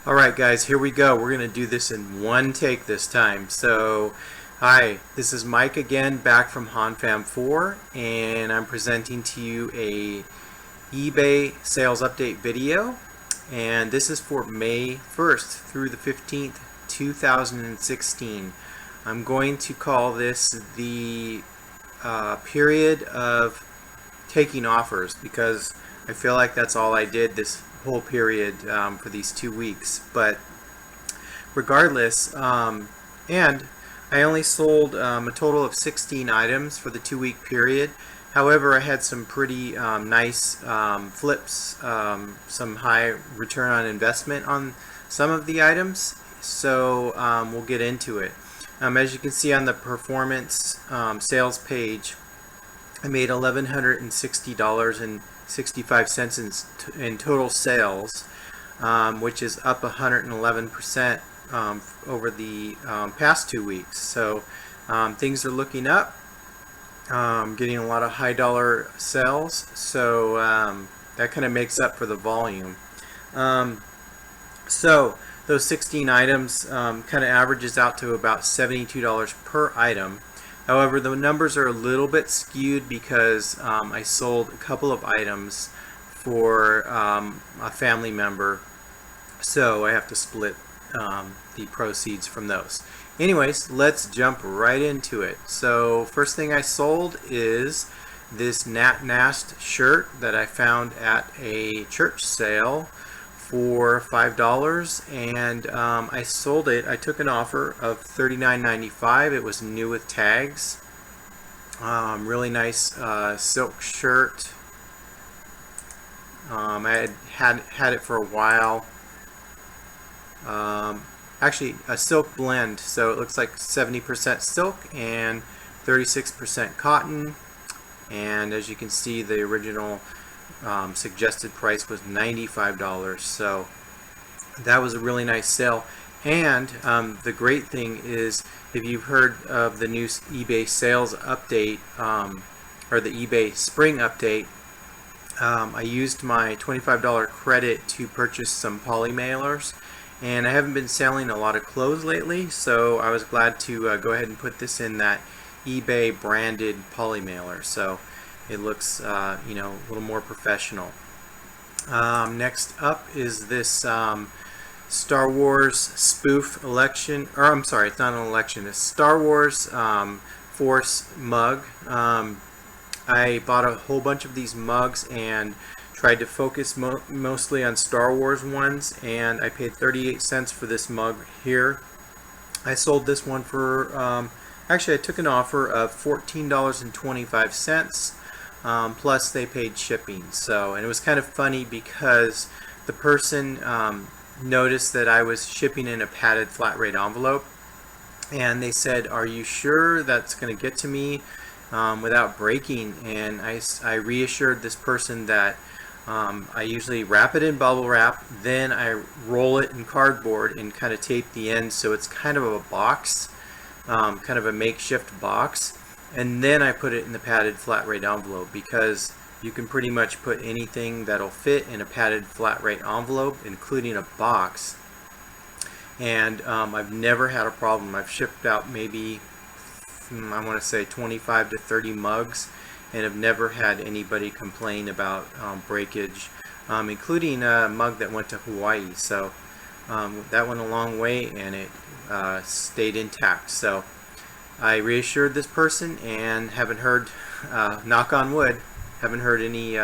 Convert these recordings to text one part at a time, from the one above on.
Alright guys, here we go. We're going to do this in one take this time. So, hi, this is Mike again, back from HonFam 4, and I'm presenting to you a eBay sales update video. And this is for May 1st through the 15th, 2016. I'm going to call this the period of taking offers, because I feel like that's all I did this whole period for these 2 weeks. But regardless, and I only sold a total of 16 items for the 2-week period. However, I had some pretty nice flips, some high return on investment on some of the items, so we'll get into it. As you can see on the performance sales page, I made $1,160.65 in total sales, which is up 111% over the past 2 weeks. So things are looking up. Getting a lot of high dollar sales, so that kind of makes up for the volume. So those 16 items kind of averages out to about $72 per item. However, the numbers are a little bit skewed because I sold a couple of items for a family member, so I have to split the proceeds from those. Anyways, let's jump right into it. So first thing I sold is this Nat Nast shirt that I found at a church sale for $5, and I sold it. I took an offer of $39.95. It was new with tags. Really nice silk shirt. I had it for a while. Actually, a silk blend, so it looks like 70% silk and 36% cotton. And as you can see, the original suggested price was $95, so that was a really nice sale. And the great thing is, if you've heard of the new eBay sales update, or the eBay spring update, I used my $25 credit to purchase some poly mailers, and I haven't been selling a lot of clothes lately, so I was glad to go ahead and put this in that eBay branded poly mailer. So it looks, you know, a little more professional. Next up is this Star Wars spoof election, or I'm sorry, it's not an election, it's Star Wars Force mug. I bought a whole bunch of these mugs and tried to focus mostly on Star Wars ones, and I paid 38 cents for this mug here. I sold this one for, actually I took an offer of $14.25. Plus they paid shipping. So, and it was kind of funny because the person noticed that I was shipping in a padded flat rate envelope, and they said, "Are you sure that's going to get to me without breaking?" And I reassured this person that I usually wrap it in bubble wrap, then I roll it in cardboard and kind of tape the ends so it's kind of a box, kind of a makeshift box. And then I put it in the padded flat rate envelope, because you can pretty much put anything that'll fit in a padded flat rate envelope, including a box. And I've never had a problem. I've shipped out maybe, I want to say 25 to 30 mugs, and have never had anybody complain about breakage, including a mug that went to Hawaii. So that went a long way, and it stayed intact. So I reassured this person and haven't heard, knock on wood, haven't heard any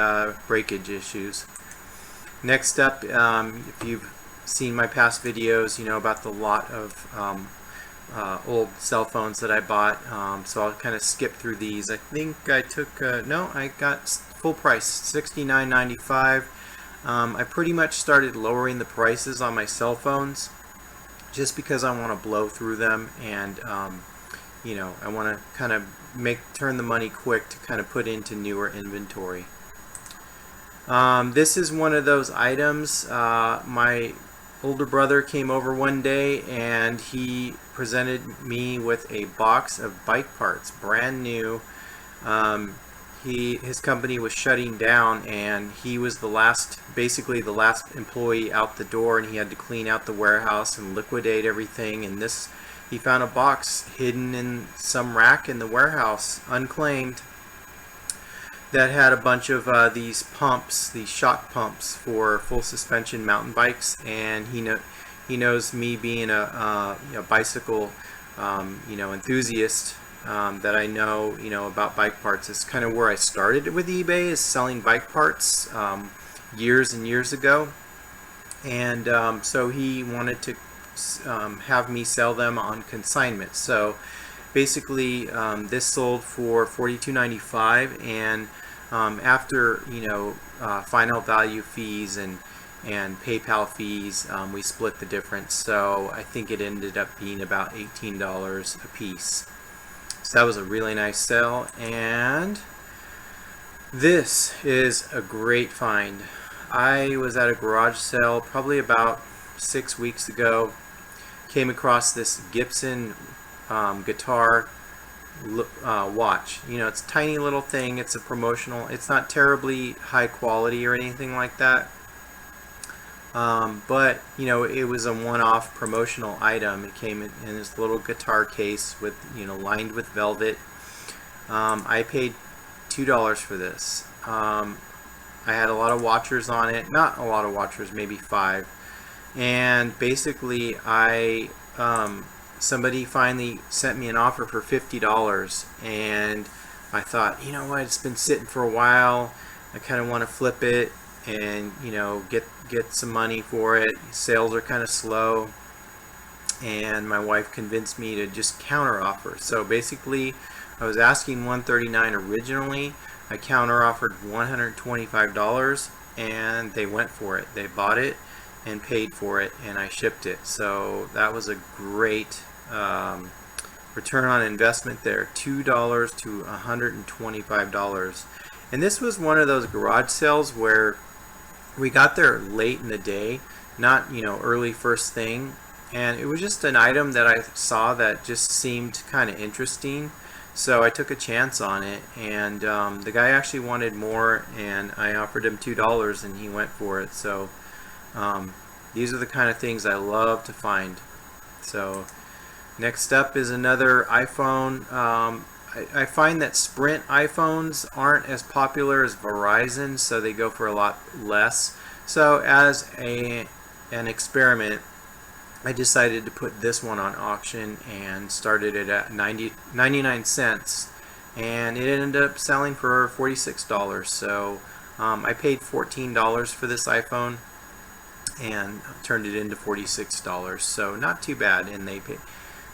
breakage issues. Next up, if you've seen my past videos, you know about the lot of old cell phones that I bought, so I'll kind of skip through these. I think I took, no, I got full price, $69.95. I pretty much started lowering the prices on my cell phones just because I want to blow through them, and you know, I want to kind of turn the money quick to kind of put into newer inventory. This is one of those items. My older brother came over one day and he presented me with a box of bike parts, brand new. his company was shutting down, and he was basically the last employee out the door, and he had to clean out the warehouse and liquidate everything. And he found a box hidden in some rack in the warehouse, unclaimed, that had a bunch of these pumps, these shock pumps for full suspension mountain bikes. And he knows me being a bicycle enthusiast, that I know about bike parts. It's kind of where I started with eBay, is selling bike parts years and years ago. And so he wanted to have me sell them on consignment. So basically, this sold for $42.95, and after final value fees and PayPal fees, we split the difference. So I think it ended up being about $18 a piece. So that was a really nice sale. And this is a great find. I was at a garage sale probably about 6 weeks ago. Came across this Gibson guitar watch. It's a tiny little thing. It's a promotional. It's not terribly high quality or anything like that. But it was a one-off promotional item. It came in this little guitar case with lined with velvet. I paid $2 for this. I had a lot of watchers on it. Not a lot of watchers, maybe 5. And basically, somebody finally sent me an offer for $50, and I thought, what? It's been sitting for a while. I kind of want to flip it and get some money for it. Sales are kind of slow, and my wife convinced me to just counter offer. So basically, I was asking $139 originally. I counter offered $125, and they went for it. They bought it and paid for it, and I shipped it. So that was a great return on investment there, $2 to $125. And this was one of those garage sales where we got there late in the day, not early first thing, and it was just an item that I saw that just seemed kind of interesting. So I took a chance on it, and the guy actually wanted more, and I offered him $2, and he went for it. So these are the kind of things I love to find. So next up is another iPhone. I find that Sprint iPhones aren't as popular as Verizon, so they go for a lot less. So as an experiment, I decided to put this one on auction and started it at 99 cents, and it ended up selling for $46. So I paid $14 for this iPhone and turned it into $46. So not too bad, and they paid.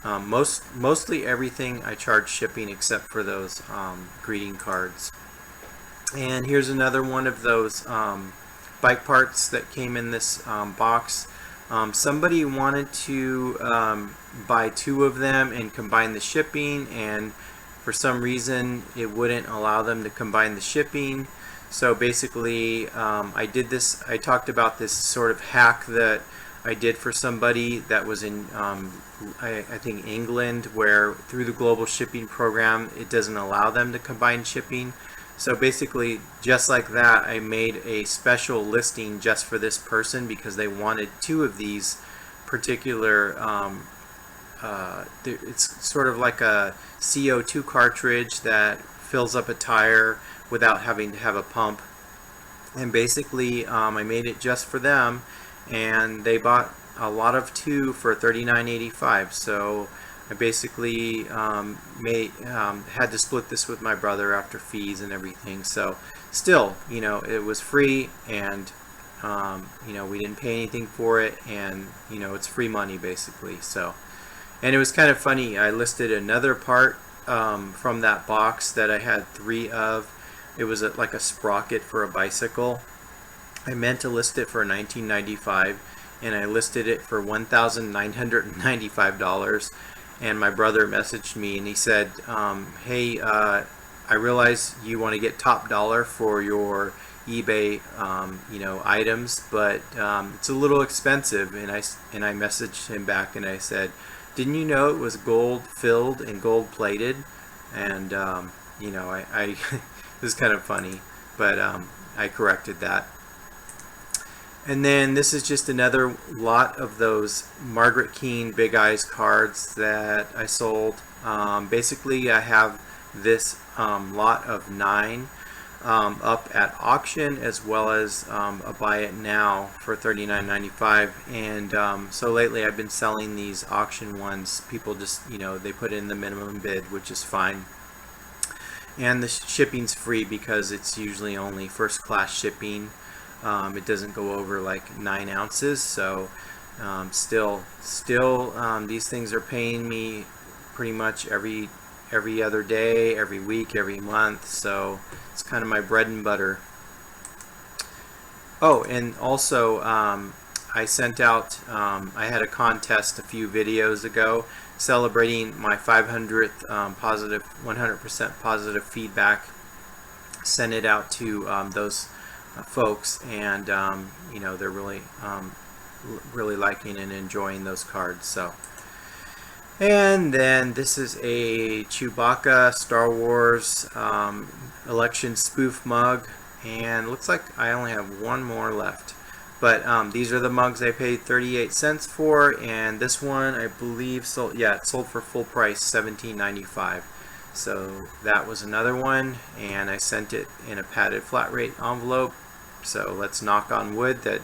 Mostly everything I charge shipping except for those greeting cards. And here's another one of those bike parts that came in this box. Somebody wanted to buy 2 of them and combine the shipping, and for some reason it wouldn't allow them to combine the shipping. So basically I did this. I talked about this sort of hack that I did for somebody that was in I think England, where through the global shipping program it doesn't allow them to combine shipping. So basically, just like that, I made a special listing just for this person because they wanted 2 of these particular it's sort of like a CO2 cartridge that fills up a tire without having to have a pump. And basically I made it just for them, and they bought a lot of 2 for $39.85. So I basically had to split this with my brother after fees and everything. So still, it was free, and we didn't pay anything for it, and it's free money basically. So, and it was kind of funny. I listed another part from that box that I had 3 of. It was like a sprocket for a bicycle. I meant to list it for $19.95, and I listed it for $1,995. And my brother messaged me and he said, hey, I realize you want to get top dollar for your eBay items, but it's a little expensive. And I messaged him back and I said, didn't you know it was gold filled and gold plated? And I is kind of funny, but I corrected that. And then this is just another lot of those Margaret Keane Big Eyes cards that I sold. Basically, I have this lot of 9 up at auction, as well as a buy it now for $39.95. And so lately I've been selling these auction ones. People just, they put in the minimum bid, which is fine. And the shipping's free because it's usually only first class shipping. It doesn't go over like 9 ounces, so still these things are paying me pretty much every other day, every week, every month, so it's kind of my bread and butter. Oh, and also I sent out, I had a contest a few videos ago celebrating my 500th positive, 100% positive feedback. Sent it out to those folks, and they're really liking and enjoying those cards. So, and then this is a Chewbacca Star Wars election spoof mug, and looks like I only have one more left. But these are the mugs I paid 38 cents for, and this one I believe sold, yeah, it sold for full price, $17.95. So that was another one, and I sent it in a padded flat rate envelope. So let's knock on wood that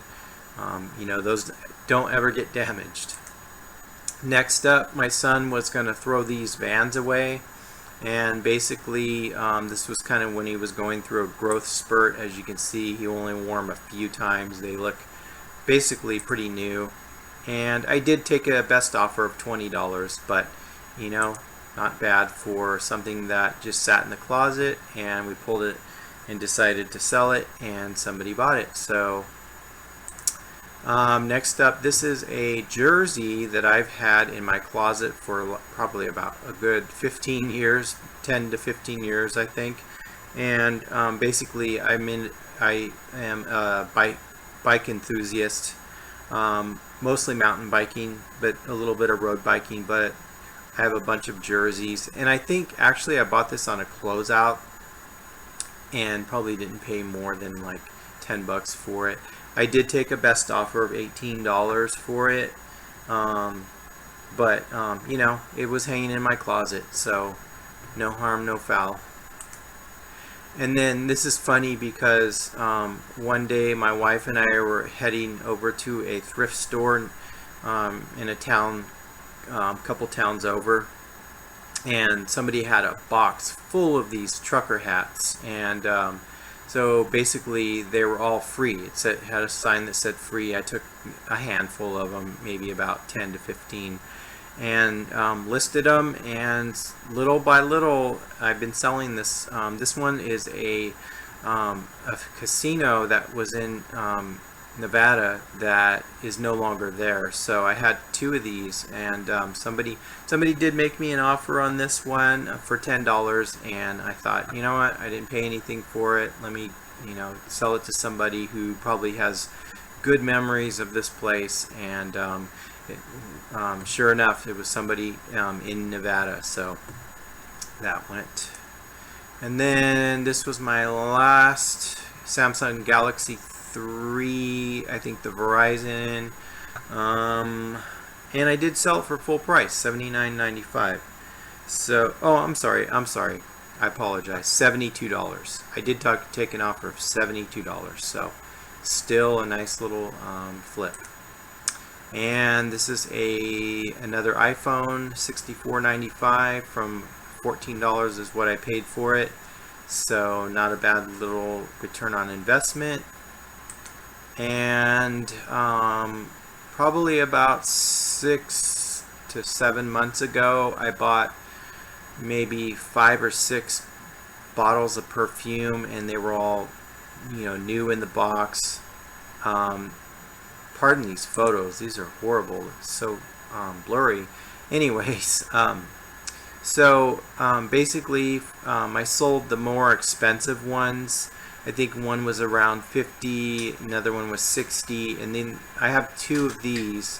those don't ever get damaged. Next up, my son was going to throw these Vans away, and basically this was kind of when he was going through a growth spurt. As you can see, he only wore them a few times. They look basically pretty new, and I did take a best offer of $20, but not bad for something that just sat in the closet, and we pulled it and decided to sell it, and somebody bought it. So next up, this is a jersey that I've had in my closet for probably about a good 15 years, 10 to 15 years I think. And basically I am a bike enthusiast, mostly mountain biking, but a little bit of road biking, but I have a bunch of jerseys, and I think actually I bought this on a closeout and probably didn't pay more than like 10 bucks for it. I did take a best offer of $18 for it, but it was hanging in my closet, so no harm, no foul. And then this is funny because one day my wife and I were heading over to a thrift store in a town, couple towns over, and somebody had a box full of these trucker hats, and so basically they were all free. It had a sign that said free. I took a handful of them, maybe about 10 to 15, and listed them, and little by little I've been selling this. This one is a casino that was in Nevada that is no longer there. So I had 2 of these, and somebody did make me an offer on this one for $10, and I thought, you know what, I didn't pay anything for it. Let me sell it to somebody who probably has good memories of this place, and sure enough, it was somebody in Nevada, so that went. And then this was my last Samsung Galaxy 3, I think the Verizon, and I did sell it for full price, $79.95. So, oh, I'm sorry, I apologize, $72. I did take an offer of $72, so still a nice little flip. And this is another iPhone, $64.95 from $14 is what I paid for it, so not a bad little return on investment. And probably about 6 to 7 months ago, I bought maybe 5 or 6 bottles of perfume, and they were all new in the box. Pardon these photos, these are horrible, it's so blurry. Anyways, so basically I sold the more expensive ones. I think one was around $50, another one was $60, and then I have 2 of these,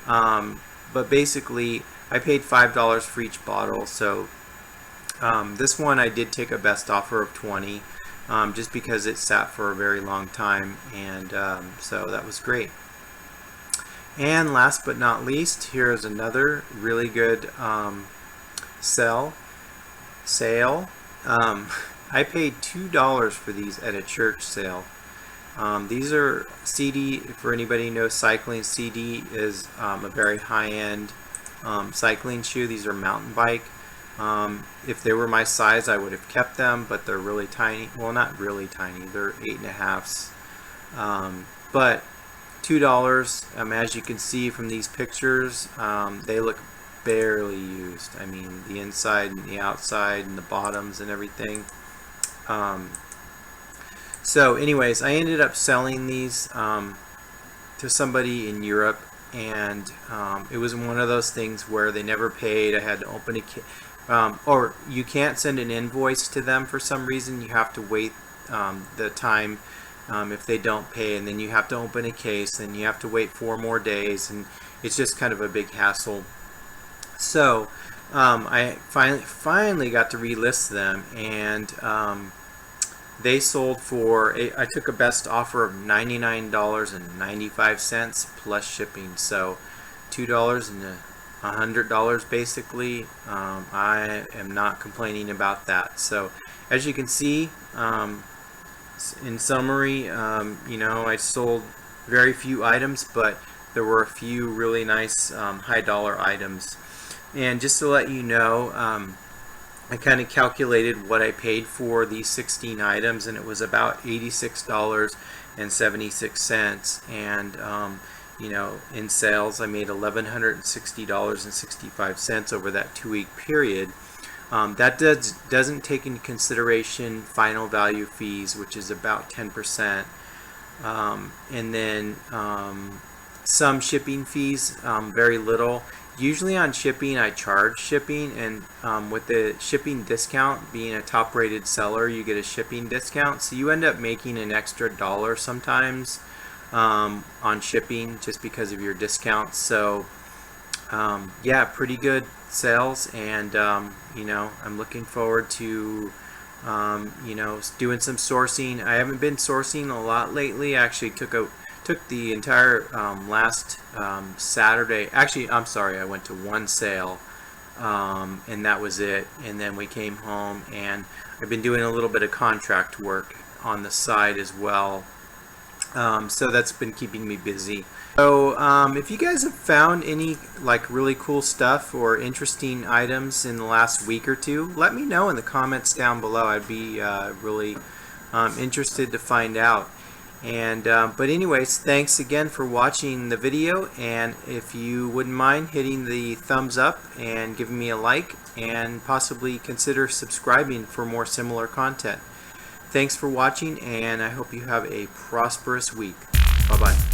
but basically I paid $5 for each bottle. So this one I did take a best offer of $20. just because it sat for a very long time, and so that was great. And last but not least, here is another really good sale. I paid $2 for these at a church sale. These are CD. For anybody who knows cycling, CD is a very high-end cycling shoe. These are mountain bike. If they were my size, I would have kept them, but they're really tiny. Well, not really tiny. They're 8.5s. But $2. As you can see from these pictures, they look barely used. I mean, the inside and the outside and the bottoms and everything. So anyways, I ended up selling these to somebody in Europe, and it was one of those things where they never paid. I had to open a or you can't send an invoice to them for some reason. You have to wait the time if they don't pay, and then you have to open a case, and you have to wait 4 more days, and it's just kind of a big hassle. So I finally got to relist them, and they sold for, I took a best offer of $99.95 plus shipping, so $2 and $100 basically. I am not complaining about that. So as you can see, in summary, you know, I sold very few items, but there were a few really nice high dollar items. And just to let you know, I kind of calculated what I paid for these 16 items, and it was about $86.76. And you know, in sales, I made $1,160.65 over that 2-week period. That doesn't take into consideration final value fees, which is about 10%, and then some shipping fees, very little. Usually on shipping, I charge shipping, and with the shipping discount, being a top-rated seller, you get a shipping discount, so you end up making an extra $1 sometimes on shipping just because of your discounts. So yeah, pretty good sales, and you know, I'm looking forward to you know, doing some sourcing. I haven't been sourcing a lot lately. I actually took the entire last Saturday. Actually, I'm sorry, I went to one sale, and that was it. And then we came home, and I've been doing a little bit of contract work on the side as well. So that's been keeping me busy. So if you guys have found any like really cool stuff or interesting items in the last week or two, let me know in the comments down below. I'd be really interested to find out. And but anyways, thanks again for watching the video, and if you wouldn't mind hitting the thumbs up and giving me a like, and possibly consider subscribing for more similar content. Thanks for watching, and I hope you have a prosperous week. Bye-bye.